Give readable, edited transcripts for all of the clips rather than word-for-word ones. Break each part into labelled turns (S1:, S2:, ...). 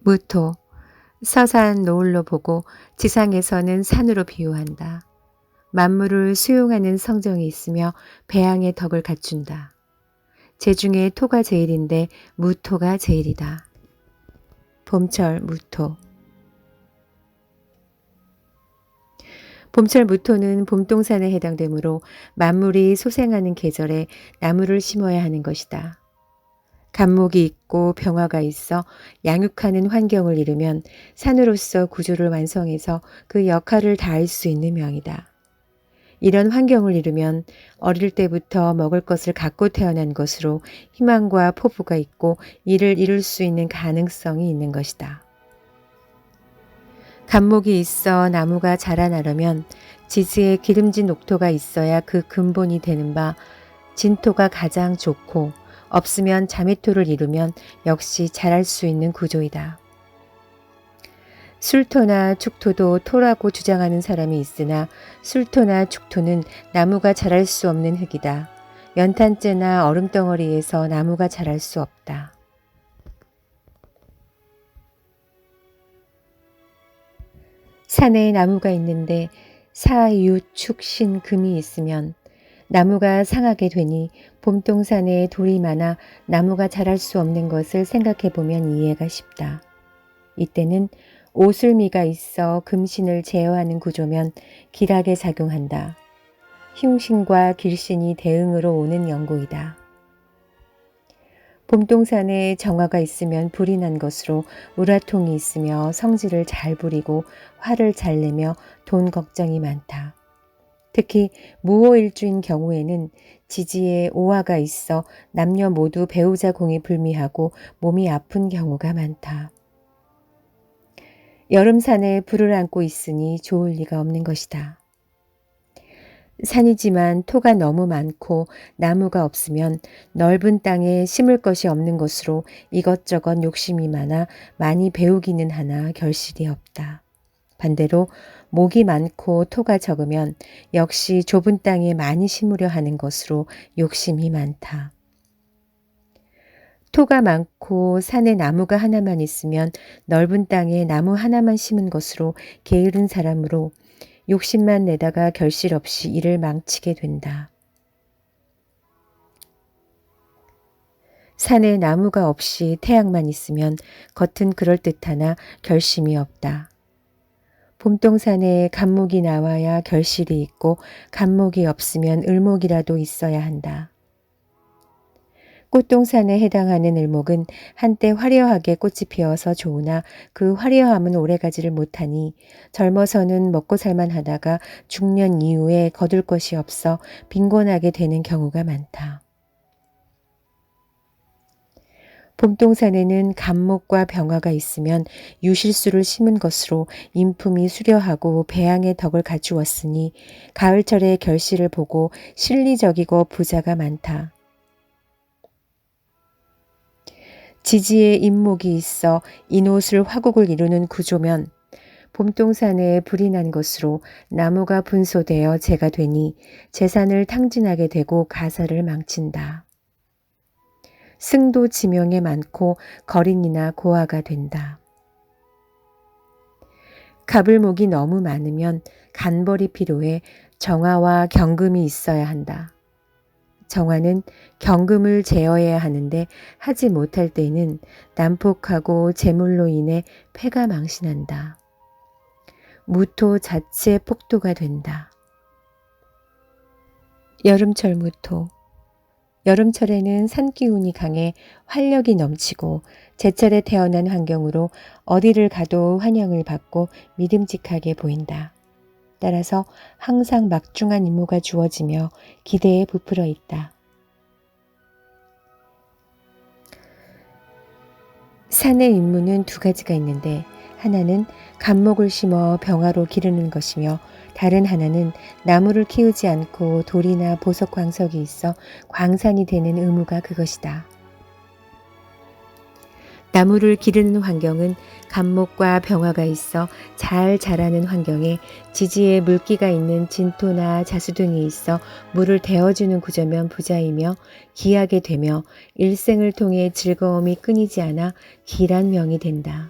S1: 무토, 서산 노을로 보고 지상에서는 산으로 비유한다. 만물을 수용하는 성정이 있으며 배양의 덕을 갖춘다. 재중에 토가 제일인데 무토가 제일이다. 봄철 무토. 봄철 무토는 봄동산에 해당되므로 만물이 소생하는 계절에 나무를 심어야 하는 것이다. 간목이 있고 병화가 있어 양육하는 환경을 이루면 산으로서 구조를 완성해서 그 역할을 다할 수 있는 명이다. 이런 환경을 이루면 어릴 때부터 먹을 것을 갖고 태어난 것으로 희망과 포부가 있고 이를 이룰 수 있는 가능성이 있는 것이다. 간목이 있어 나무가 자라나려면 지지에 기름진 옥토가 있어야 그 근본이 되는 바 진토가 가장 좋고 없으면 자매토를 이루면 역시 자랄 수 있는 구조이다. 술토나 축토도 토라고 주장하는 사람이 있으나 술토나 축토는 나무가 자랄 수 없는 흙이다. 연탄재나 얼음덩어리에서 나무가 자랄 수 없다. 산에 나무가 있는데 사, 유, 축, 신, 금이 있으면 나무가 상하게 되니 봄동산에 돌이 많아 나무가 자랄 수 없는 것을 생각해 보면 이해가 쉽다. 이때는 오술미가 있어 금신을 제어하는 구조면 길하게 작용한다. 흉신과 길신이 대응으로 오는 연고이다. 봄동산에 정화가 있으면 불이 난 것으로 우라통이 있으며 성질을 잘 부리고 화를 잘 내며 돈 걱정이 많다. 특히 무호일주인 경우에는 지지에 오화가 있어 남녀 모두 배우자 공이 불미하고 몸이 아픈 경우가 많다. 여름산에 불을 안고 있으니 좋을 리가 없는 것이다. 산이지만 토가 너무 많고 나무가 없으면 넓은 땅에 심을 것이 없는 것으로 이것저것 욕심이 많아 많이 배우기는 하나 결실이 없다. 반대로 목이 많고 토가 적으면 역시 좁은 땅에 많이 심으려 하는 것으로 욕심이 많다. 토가 많고 산에 나무가 하나만 있으면 넓은 땅에 나무 하나만 심은 것으로 게으른 사람으로 욕심만 내다가 결실 없이 일을 망치게 된다. 산에 나무가 없이 태양만 있으면 겉은 그럴듯하나 결심이 없다. 봄동산에 간목이 나와야 결실이 있고 간목이 없으면 을목이라도 있어야 한다. 꽃동산에 해당하는 을목은 한때 화려하게 꽃이 피어서 좋으나 그 화려함은 오래가지를 못하니 젊어서는 먹고 살만 하다가 중년 이후에 거둘 것이 없어 빈곤하게 되는 경우가 많다. 봄동산에는 간목과 병화가 있으면 유실수를 심은 것으로 인품이 수려하고 배양의 덕을 갖추었으니 가을철에 결실을 보고 실리적이고 부자가 많다. 지지에 인목이 있어 인옷을 화국을 이루는 구조면 봄동산에 불이 난 것으로 나무가 분소되어 재가 되니 재산을 탕진하게 되고 가사를 망친다. 승도 지명에 많고 거린이나 고아가 된다. 가불목이 너무 많으면 간벌이 필요해 정화와 경금이 있어야 한다. 정화는 경금을 제어해야 하는데 하지 못할 때는 난폭하고 재물로 인해 폐가 망신한다. 무토 자체 폭도가 된다. 여름철 무토. 여름철에는 산기운이 강해 활력이 넘치고 제철에 태어난 환경으로 어디를 가도 환영을 받고 믿음직하게 보인다. 따라서 항상 막중한 임무가 주어지며 기대에 부풀어 있다. 산의 임무는 두 가지가 있는데 하나는 간목을 심어 병화로 기르는 것이며 다른 하나는 나무를 키우지 않고 돌이나 보석 광석이 있어 광산이 되는 의무가 그것이다. 나무를 기르는 환경은 간목과 병화가 있어 잘 자라는 환경에 지지에 물기가 있는 진토나 자수 등이 있어 물을 데워주는 구조면 부자이며 기하게 되며 일생을 통해 즐거움이 끊이지 않아 길한 명이 된다.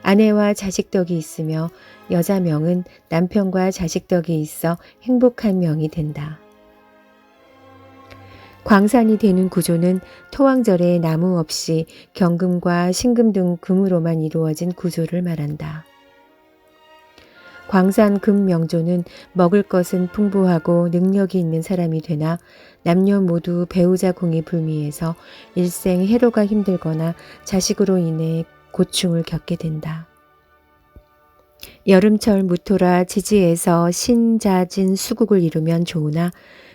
S1: 아내와 자식 덕이 있으며 여자 명은 남편과 자식 덕이 있어 행복한 명이 된다. 광산이 되는 구조는 토왕절에 나무 없이 경금과 신금 등 금으로만 이루어진 구조를 말한다. 광산 금 명조는 먹을 것은 풍부하고 능력이 있는 사람이 되나 남녀 모두 배우자 공이 불미해서 일생 해로가 힘들거나 자식으로 인해 고충을 겪게 된다. 여름철 무토라 지지에서 신자진 수국을 이루면 좋으나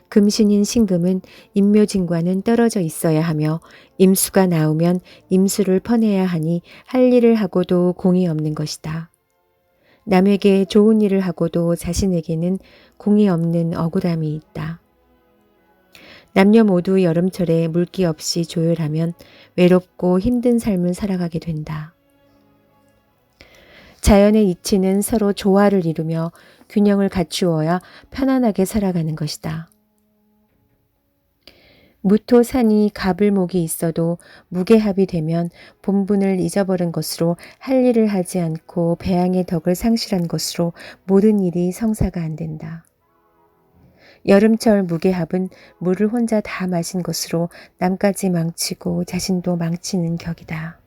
S1: 금신인 신금은 임묘진과는 떨어져 있어야 하며 임수가 나오면 임수를 퍼내야 하니 할 일을 하고도 공이 없는 것이다. 남에게 좋은 일을 하고도 자신에게는 공이 없는 억울함이 있다. 남녀 모두 여름철에 물기 없이 조율하면 외롭고 힘든 삶을 살아가게 된다. 자연의 이치는 서로 조화를 이루며 균형을 갖추어야 편안하게 살아가는 것이다. 무토산이 갑을목이 있어도 무게합이 되면 본분을 잊어버린 것으로 할 일을 하지 않고 배양의 덕을 상실한 것으로 모든 일이 성사가 안 된다. 여름철 무게합은 물을 혼자 다 마신 것으로 남까지 망치고 자신도 망치는 격이다.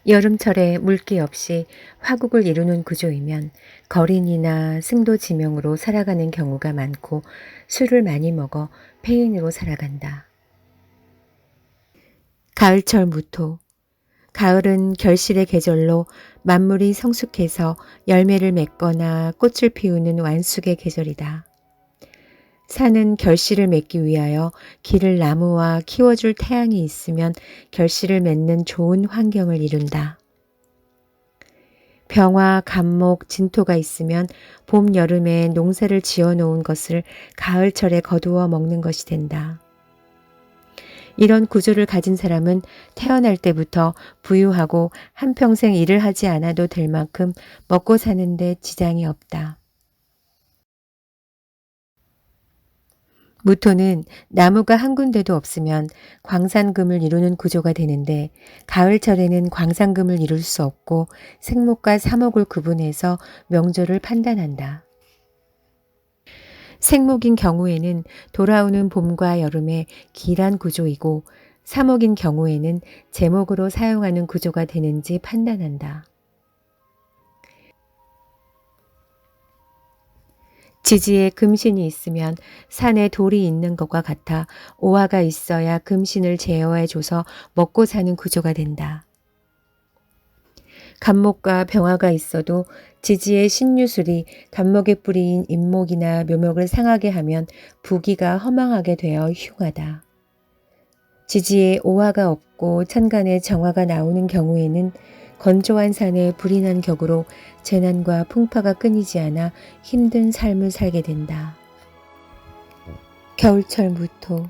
S1: 여름철에 물기 없이 화국을 이루는 구조이면 거린이나 승도지명으로 살아가는 경우가 많고 술을 많이 먹어 폐인으로 살아간다. 가을철 무토. 가을은 결실의 계절로 만물이 성숙해서 열매를 맺거나 꽃을 피우는 완숙의 계절이다. 산은 결실을 맺기 위하여 기를 나무와 키워줄 태양이 있으면 결실을 맺는 좋은 환경을 이룬다. 병화, 간목, 진토가 있으면 봄, 여름에 농사를 지어놓은 것을 가을철에 거두어 먹는 것이 된다. 이런 구조를 가진 사람은 태어날 때부터 부유하고 한평생 일을 하지 않아도 될 만큼 먹고 사는데 지장이 없다. 무토는 나무가 한 군데도 없으면 광산금을 이루는 구조가 되는데 가을철에는 광산금을 이룰 수 없고 생목과 사목을 구분해서 명조를 판단한다. 생목인 경우에는 돌아오는 봄과 여름에 길한 구조이고 사목인 경우에는 제목으로 사용하는 구조가 되는지 판단한다. 지지에 금신이 있으면 산에 돌이 있는 것과 같아 오화가 있어야 금신을 제어해줘서 먹고 사는 구조가 된다. 간목과 병화가 있어도 지지의 신유술이 간목의 뿌리인 임목이나 묘목을 상하게 하면 부기가 허망하게 되어 흉하다. 지지에 오화가 없고 천간에 정화가 나오는 경우에는 건조한 산에 불이 난 격으로 재난과 풍파가 끊이지 않아 힘든 삶을 살게 된다. 겨울철 무토.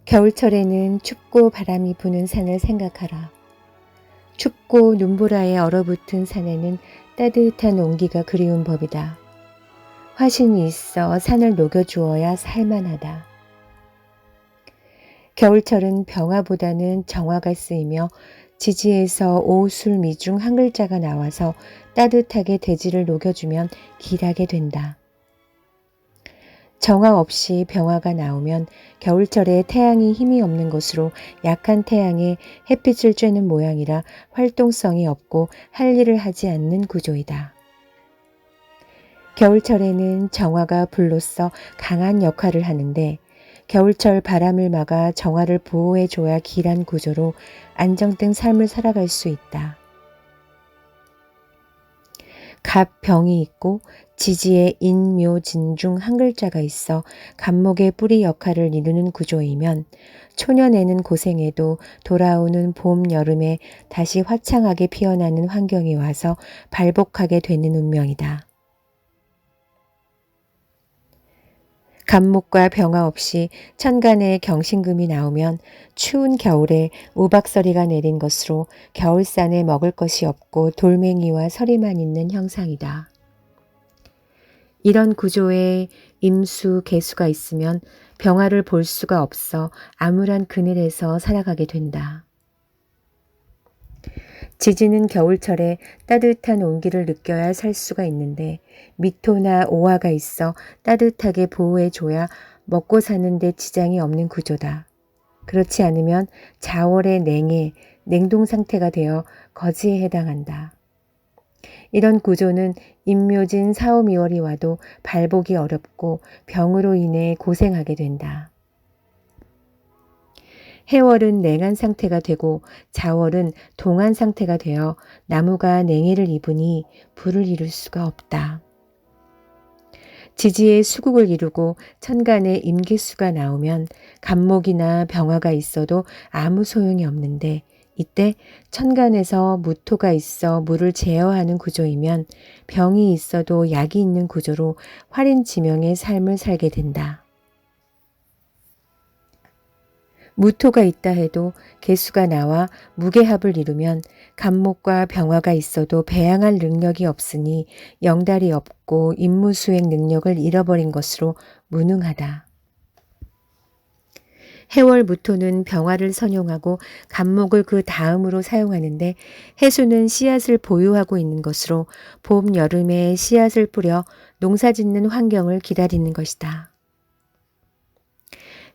S1: 겨울철에는 춥고 바람이 부는 산을 생각하라. 춥고 눈보라에 얼어붙은 산에는 따뜻한 온기가 그리운 법이다. 화신이 있어 산을 녹여주어야 살만하다. 겨울철은 병화보다는 정화가 쓰이며 지지에서 오술미 중 한 글자가 나와서 따뜻하게 대지를 녹여주면 길하게 된다. 정화 없이 병화가 나오면 겨울철에 태양이 힘이 없는 것으로 약한 태양에 햇빛을 쬐는 모양이라 활동성이 없고 할 일을 하지 않는 구조이다. 겨울철에는 정화가 불로써 강한 역할을 하는데 겨울철 바람을 막아 정화를 보호해줘야 길한 구조로 안정된 삶을 살아갈 수 있다. 갑, 병이 있고 지지에 인, 묘, 진 중 한 글자가 있어 간목의 뿌리 역할을 이루는 구조이면 초년에는 고생해도 돌아오는 봄, 여름에 다시 화창하게 피어나는 환경이 와서 발복하게 되는 운명이다. 간목과 병화 없이 천간에 경신금이 나오면 추운 겨울에 우박서리가 내린 것으로 겨울산에 먹을 것이 없고 돌멩이와 서리만 있는 형상이다. 이런 구조에 임수, 개수가 있으면 병화를 볼 수가 없어 암울한 그늘에서 살아가게 된다. 지지는 겨울철에 따뜻한 온기를 느껴야 살 수가 있는데 미토나 오화가 있어 따뜻하게 보호해줘야 먹고 사는 데 지장이 없는 구조다. 그렇지 않으면 자월의 냉해, 냉동 상태가 되어 거지에 해당한다. 이런 구조는 임묘진 4, 5, 2월이 와도 발복이 어렵고 병으로 인해 고생하게 된다. 해월은 냉한 상태가 되고 자월은 동한 상태가 되어 나무가 냉해를 입으니 불을 이룰 수가 없다. 지지에 수국을 이루고 천간에 임기수가 나오면 간목이나 병화가 있어도 아무 소용이 없는데 이때 천간에서 무토가 있어 물을 제어하는 구조이면 병이 있어도 약이 있는 구조로 활인지명의 삶을 살게 된다. 무토가 있다 해도 개수가 나와 무게합을 이루면 간목과 병화가 있어도 배양할 능력이 없으니 영달이 없고 임무 수행 능력을 잃어버린 것으로 무능하다. 해월 무토는 병화를 선용하고 간목을 그 다음으로 사용하는데 해수는 씨앗을 보유하고 있는 것으로 봄, 여름에 씨앗을 뿌려 농사짓는 환경을 기다리는 것이다.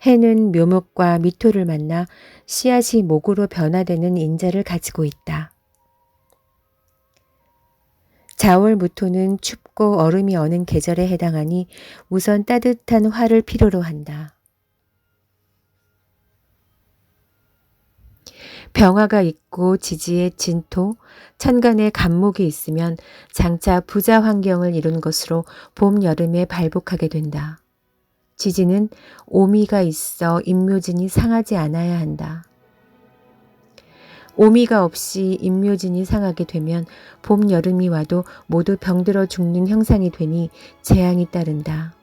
S1: 해는 묘목과 미토를 만나 씨앗이 목으로 변화되는 인자를 가지고 있다. 자월 무토는 춥고 얼음이 어는 계절에 해당하니 우선 따뜻한 화를 필요로 한다. 병화가 있고 지지에 진토, 천간에 간목이 있으면 장차 부자 환경을 이룬 것으로 봄, 여름에 발복하게 된다. 지지는 오미가 있어 임묘진이 상하지 않아야 한다. 오미가 없이 임묘진이 상하게 되면 봄, 여름이 와도 모두 병들어 죽는 형상이 되니 재앙이 따른다.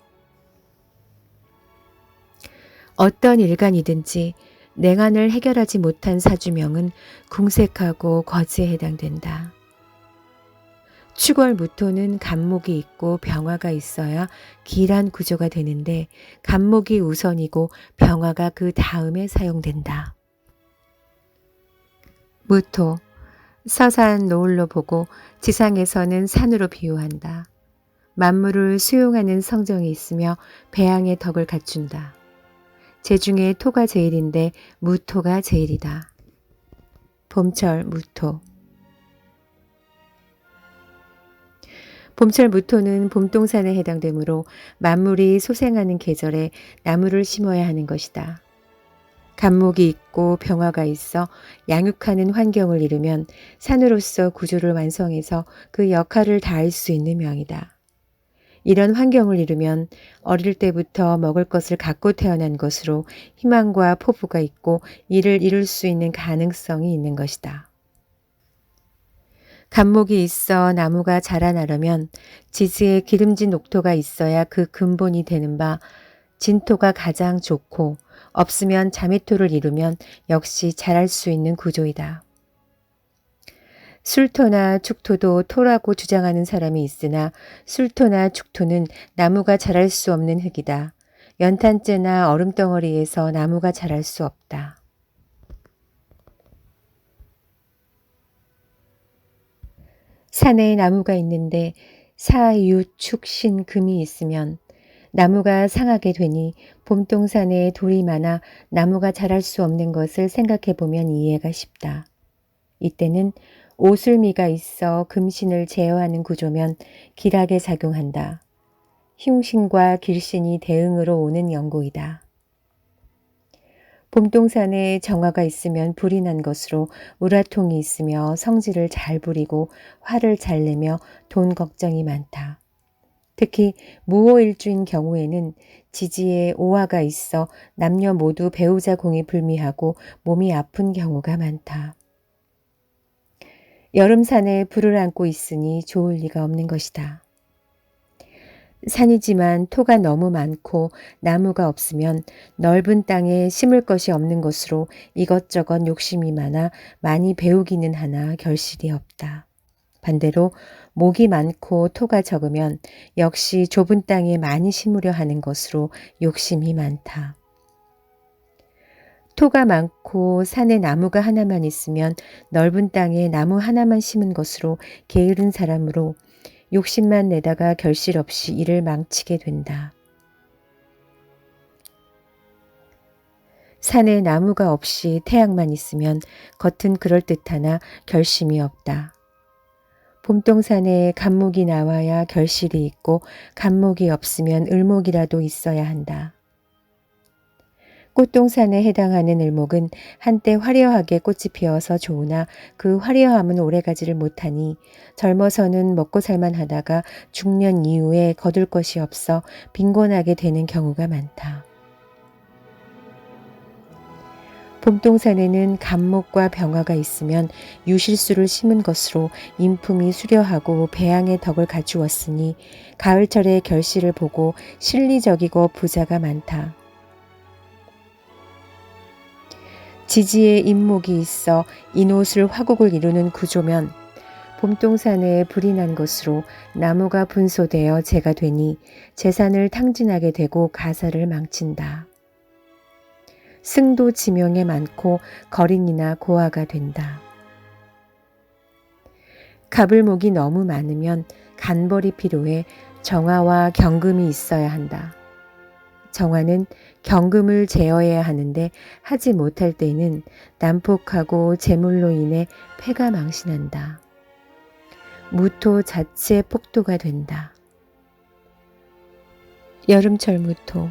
S1: 어떤 일간이든지 냉한을 해결하지 못한 사주명은 궁색하고 거지에 해당된다. 축월 무토는 간목이 있고 병화가 있어야 길한 구조가 되는데 간목이 우선이고 병화가 그 다음에 사용된다. 무토, 서산 노을로 보고 지상에서는 산으로 비유한다. 만물을 수용하는 성정이 있으며 배양의 덕을 갖춘다. 제중에 토가 제일인데 무토가 제일이다. 봄철 무토. 봄철 무토는 봄동산에 해당되므로 만물이 소생하는 계절에 나무를 심어야 하는 것이다. 간목이 있고 병화가 있어 양육하는 환경을 이루면 산으로서 구조를 완성해서 그 역할을 다할 수 있는 명이다. 이런 환경을 이루면 어릴 때부터 먹을 것을 갖고 태어난 것으로 희망과 포부가 있고 이를 이룰 수 있는 가능성이 있는 것이다. 간목이 있어 나무가 자라나려면 지지에 기름진 옥토가 있어야 그 근본이 되는 바 진토가 가장 좋고 없으면 자매토를 이루면 역시 자랄 수 있는 구조이다. 술토나 축토도 토라고 주장하는 사람이 있으나 술토나 축토는 나무가 자랄 수 없는 흙이다. 연탄재나 얼음덩어리에서 나무가 자랄 수 없다. 산에 나무가 있는데 사, 유, 축, 신, 금이 있으면 나무가 상하게 되니 봄동산에 돌이 많아 나무가 자랄 수 없는 것을 생각해 보면 이해가 쉽다. 이때는 오술미가 있어 금신을 제어하는 구조면 길하게 작용한다. 흉신과 길신이 대응으로 오는 연고이다. 봄동산에 정화가 있으면 불이 난 것으로 우라통이 있으며 성질을 잘 부리고 화를 잘 내며 돈 걱정이 많다. 특히 무호일주인 경우에는 지지에 오화가 있어 남녀 모두 배우자 공이 불미하고 몸이 아픈 경우가 많다. 여름산에 불을 안고 있으니 좋을 리가 없는 것이다. 산이지만 토가 너무 많고 나무가 없으면 넓은 땅에 심을 것이 없는 것으로 이것저것 욕심이 많아 많이 배우기는 하나 결실이 없다. 반대로 목이 많고 토가 적으면 역시 좁은 땅에 많이 심으려 하는 것으로 욕심이 많다. 토가 많고 산에 나무가 하나만 있으면 넓은 땅에 나무 하나만 심은 것으로 게으른 사람으로 욕심만 내다가 결실 없이 일을 망치게 된다. 산에 나무가 없이 태양만 있으면 겉은 그럴듯하나 결심이 없다. 봄동산에 감목이 나와야 결실이 있고 감목이 없으면 을목이라도 있어야 한다. 꽃동산에 해당하는 을목은 한때 화려하게 꽃이 피어서 좋으나 그 화려함은 오래가지를 못하니 젊어서는 먹고 살만 하다가 중년 이후에 거둘 것이 없어 빈곤하게 되는 경우가 많다. 봄동산에는 감목과 병화가 있으면 유실수를 심은 것으로 인품이 수려하고 배양의 덕을 갖추었으니 가을철의 결실을 보고 실리적이고 부자가 많다. 지지에 인목이 있어 인옷을 화국을 이루는 구조면 봄동산에 불이 난 것으로 나무가 분소되어 재가 되니 재산을 탕진하게 되고 가사를 망친다. 승도 지명에 많고 거린이나 고아가 된다. 가불목이 너무 많으면 간벌이 필요해 정화와 경금이 있어야 한다. 정화는 경금을 제어해야 하는데 하지 못할 때는 난폭하고 재물로 인해 패가 망신한다. 무토 자체 폭도가 된다. 여름철 무토.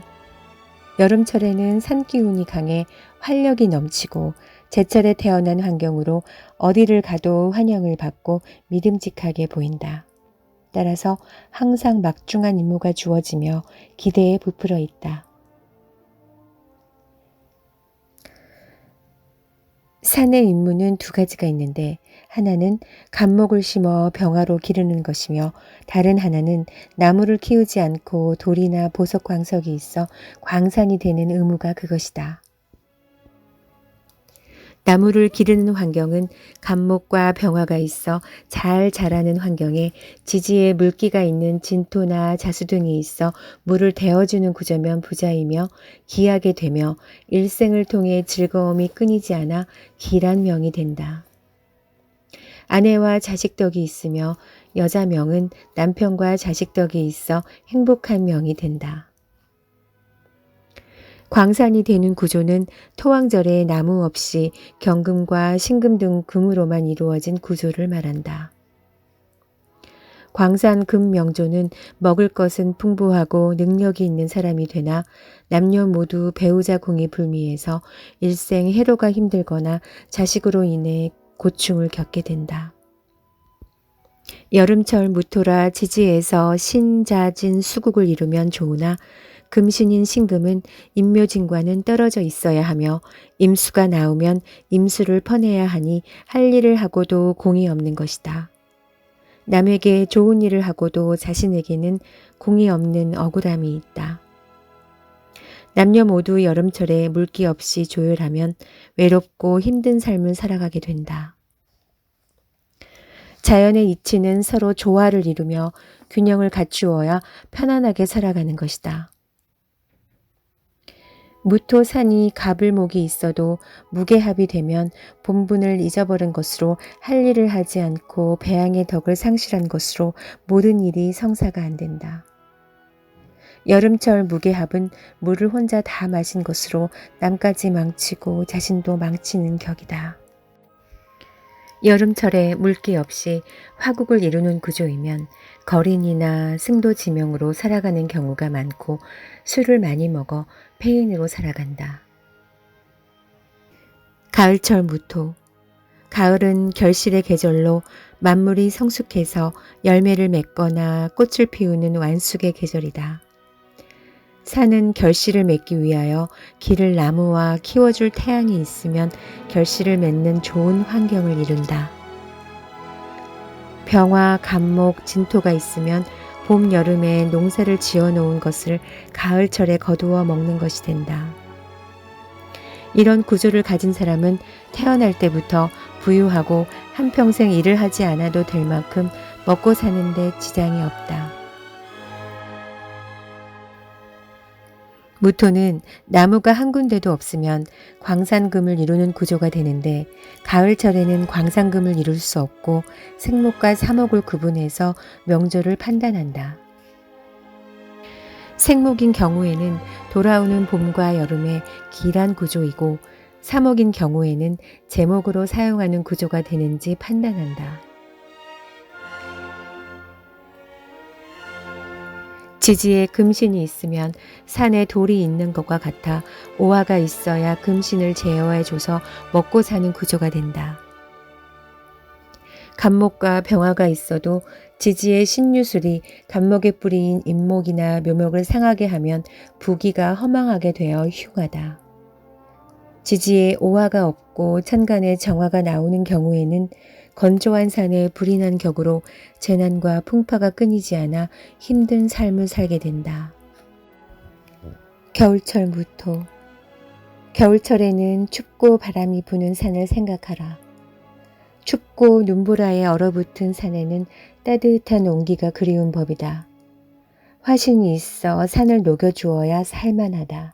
S1: 여름철에는 산기운이 강해 활력이 넘치고 제철에 태어난 환경으로 어디를 가도 환영을 받고 믿음직하게 보인다. 따라서 항상 막중한 임무가 주어지며 기대에 부풀어 있다. 산의 임무는 두 가지가 있는데 하나는 감목을 심어 병화로 기르는 것이며 다른 하나는 나무를 키우지 않고 돌이나 보석 광석이 있어 광산이 되는 의무가 그것이다. 나무를 기르는 환경은 감목과 병화가 있어 잘 자라는 환경에 지지에 물기가 있는 진토나 자수 등이 있어 물을 데워주는 구조면 부자이며 기하게 되며 일생을 통해 즐거움이 끊이지 않아 기란 명이 된다. 아내와 자식 덕이 있으며 여자 명은 남편과 자식 덕이 있어 행복한 명이 된다. 광산이 되는 구조는 토왕절에 나무 없이 경금과 신금 등 금으로만 이루어진 구조를 말한다. 광산금 명조는 먹을 것은 풍부하고 능력이 있는 사람이 되나 남녀 모두 배우자 궁이 불미해서 일생 해로가 힘들거나 자식으로 인해 고충을 겪게 된다. 여름철 무토라 지지에서 신자진 수국을 이루면 좋으나 금신인 신금은 임묘진과는 떨어져 있어야 하며 임수가 나오면 임수를 퍼내야 하니 할 일을 하고도 공이 없는 것이다. 남에게 좋은 일을 하고도 자신에게는 공이 없는 억울함이 있다. 남녀 모두 여름철에 물기 없이 조율하면 외롭고 힘든 삶을 살아가게 된다. 자연의 이치는 서로 조화를 이루며 균형을 갖추어야 편안하게 살아가는 것이다. 무토산이 가불목이 있어도 무게합이 되면 본분을 잊어버린 것으로 할 일을 하지 않고 배양의 덕을 상실한 것으로 모든 일이 성사가 안 된다. 여름철 무게합은 물을 혼자 다 마신 것으로 남까지 망치고 자신도 망치는 격이다. 여름철에 물기 없이 화국을 이루는 구조이면 거린이나 승도지명으로 살아가는 경우가 많고 술을 많이 먹어 폐인으로 살아간다. 가을철 무토. 가을은 결실의 계절로 만물이 성숙해서 열매를 맺거나 꽃을 피우는 완숙의 계절이다. 산은 결실을 맺기 위하여 기를 나무와 키워줄 태양이 있으면 결실을 맺는 좋은 환경을 이룬다. 병화, 감목, 진토가 있으면 봄, 여름에 농사를 지어놓은 것을 가을철에 거두어 먹는 것이 된다. 이런 구조를 가진 사람은 태어날 때부터 부유하고 한평생 일을 하지 않아도 될 만큼 먹고 사는데 지장이 없다. 무토는 나무가 한 군데도 없으면 광산금을 이루는 구조가 되는데 가을철에는 광산금을 이룰 수 없고 생목과 사목을 구분해서 명조를 판단한다. 생목인 경우에는 돌아오는 봄과 여름의 기란 구조이고 사목인 경우에는 제목으로 사용하는 구조가 되는지 판단한다. 지지에 금신이 있으면 산에 돌이 있는 것과 같아 오화가 있어야 금신을 제어해줘서 먹고 사는 구조가 된다. 간목과 병화가 있어도 지지의 신유술이 간목의 뿌리인 임목이나 묘목을 상하게 하면 부기가 허망하게 되어 흉하다. 지지에 오화가 없고 천간에 정화가 나오는 경우에는 건조한 산에 불이 난 격으로 재난과 풍파가 끊이지 않아 힘든 삶을 살게 된다. 겨울철 무토. 겨울철에는 춥고 바람이 부는 산을 생각하라. 춥고 눈보라에 얼어붙은 산에는 따뜻한 온기가 그리운 법이다. 화신이 있어 산을 녹여주어야 살만하다.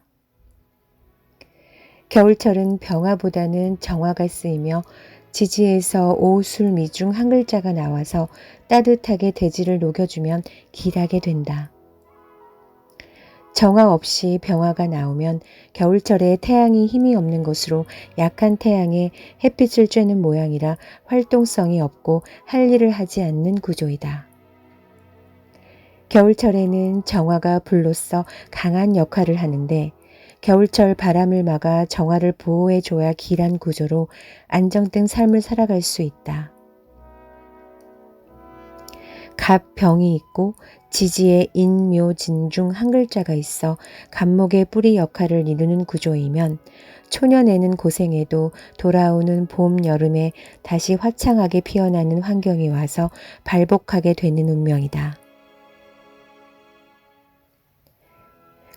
S1: 겨울철은 병화보다는 정화가 쓰이며 지지에서 오술 미중 한 글자가 나와서 따뜻하게 대지를 녹여주면 길하게 된다. 정화 없이 병화가 나오면 겨울철에 태양이 힘이 없는 것으로 약한 태양에 햇빛을 쬐는 모양이라 활동성이 없고 할 일을 하지 않는 구조이다. 겨울철에는 정화가 불로써 강한 역할을 하는데 겨울철 바람을 막아 정화를 보호해줘야 길한 구조로 안정된 삶을 살아갈 수 있다. 갑, 병이 있고 지지에 인, 묘, 진 중 한 글자가 있어 간목의 뿌리 역할을 이루는 구조이면 초년에는 고생해도 돌아오는 봄, 여름에 다시 화창하게 피어나는 환경이 와서 발복하게 되는 운명이다.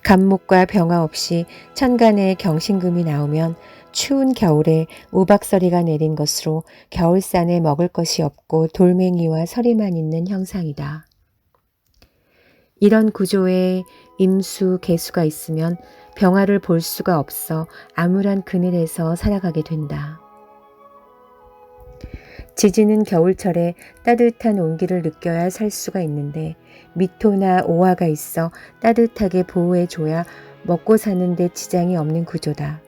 S1: 간목과 병화 없이 천간에 경신금이 나오면 추운 겨울에 우박서리가 내린 것으로 겨울산에 먹을 것이 없고 돌멩이와 서리만 있는 형상이다. 이런 구조에 임수, 개수가 있으면 병화를 볼 수가 없어 암울한 그늘에서 살아가게 된다. 지지는 겨울철에 따뜻한 온기를 느껴야 살 수가 있는데 미토나 오화가 있어 따뜻하게 보호해줘야 먹고 사는 데 지장이 없는 구조다.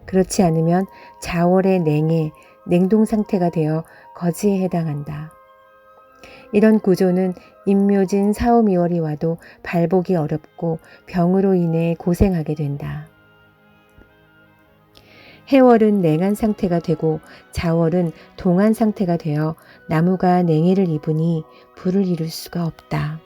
S1: 그렇지 않으면 자월의 냉해, 냉동 상태가 되어 거지에 해당한다. 이런 구조는 임묘진 4, 5, 2월이 와도 발복이 어렵고 병으로 인해 고생하게 된다. 해월은 냉한 상태가 되고 자월은 동한 상태가 되어 나무가 냉해를 입으니 불을 이룰 수가 없다.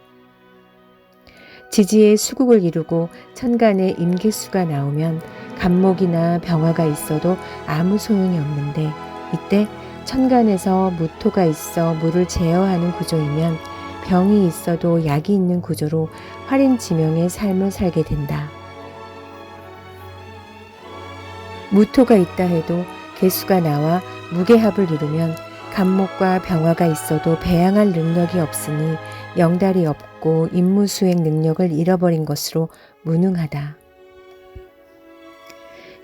S1: 지지에 수국을 이루고 천간에 임계수가 나오면 간목이나 병화가 있어도 아무 소용이 없는데 이때 천간에서 무토가 있어 물을 제어하는 구조이면 병이 있어도 약이 있는 구조로 활인지명의 삶을 살게 된다. 무토가 있다 해도 개수가 나와 무게합을 이루면 간목과 병화가 있어도 배양할 능력이 없으니 영달이 없고 임무수행 능력을 잃어버린 것으로 무능하다.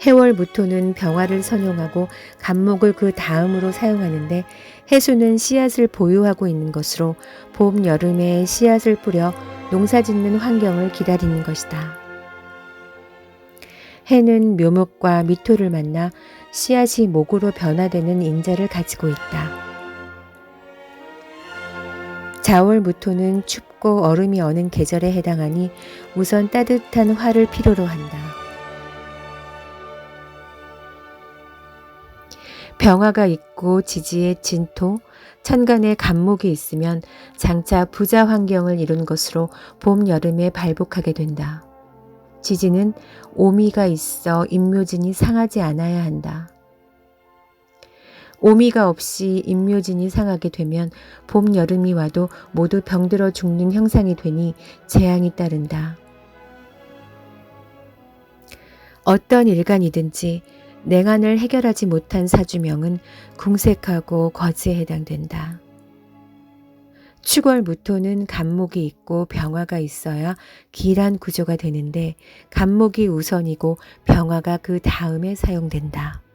S1: 해월 무토는 병화를 선용하고 간목을 그 다음으로 사용하는데 해수는 씨앗을 보유하고 있는 것으로 봄, 여름에 씨앗을 뿌려 농사짓는 환경을 기다리는 것이다. 해는 묘목과 미토를 만나 씨앗이 목으로 변화되는 인자를 가지고 있다. 자월 무토는 춥고 얼음이 어는 계절에 해당하니 우선 따뜻한 화를 필요로 한다. 병화가 있고 지지에 진토, 천간에 간목이 있으면 장차 부자 환경을 이룬 것으로 봄, 여름에 발복하게 된다. 지지는 오미가 있어 임묘진이 상하지 않아야 한다. 오미가 없이 임묘진이 상하게 되면 봄, 여름이 와도 모두 병들어 죽는 형상이 되니 재앙이 따른다. 어떤 일간이든지 냉한을 해결하지 못한 사주명은 궁색하고 거지에 해당된다. 축월무토는 간목이 있고 병화가 있어야 길한 구조가 되는데 간목이 우선이고 병화가 그 다음에 사용된다.